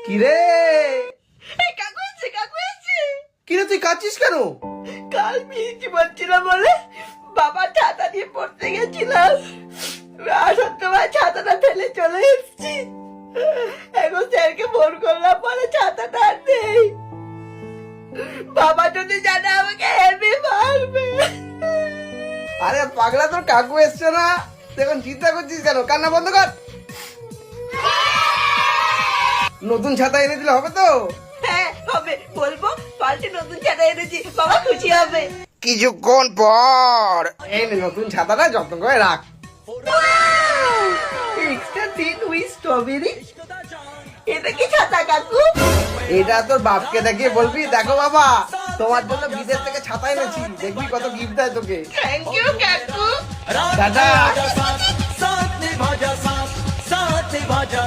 কিরে কাকু এসছে, কাকু এসছে। কিরে তুই কাঁদছিস কেন? কাল মিষ্টি বলছিলাম বলে বাবা ছাতা নিয়ে পড়তে গেছিলাম, আসার সময় ছাতাটা ফেলে চলে এসছি। এখন স্যারকে ফোন করলাম, বলে ছাতাটা আর নেই। বাবা যদি জানে আমাকে হেবি মারবে। আরে পাগলা, তোর কাকু এসছে না, এখন চিন্তা করছিস কেন? কান্না বন্ধ কর। নতুন ছাতা এনে দিলে হবে তো? হ্যাঁ হবে, বলবো পাল্টে নতুন ছাতা এনেছি, বাবা খুশি হবে। কিছুক্ষণ পর এই নে নতুন ছাতাটা যত্ন করে রাখ। Extra thin with strawberry. এটা কি ছাতা কাকু? এটা তোর বাপকে দেখিয়ে বলবি, দেখো বাবা তোমার জন্য বিদেশ থেকে ছাতা এনেছি, দেখবি কত গিফট দেয় তোকে। থ্যাংক ইউ কাকু। টাটা। साथ निभा जा, साथ निभा जा।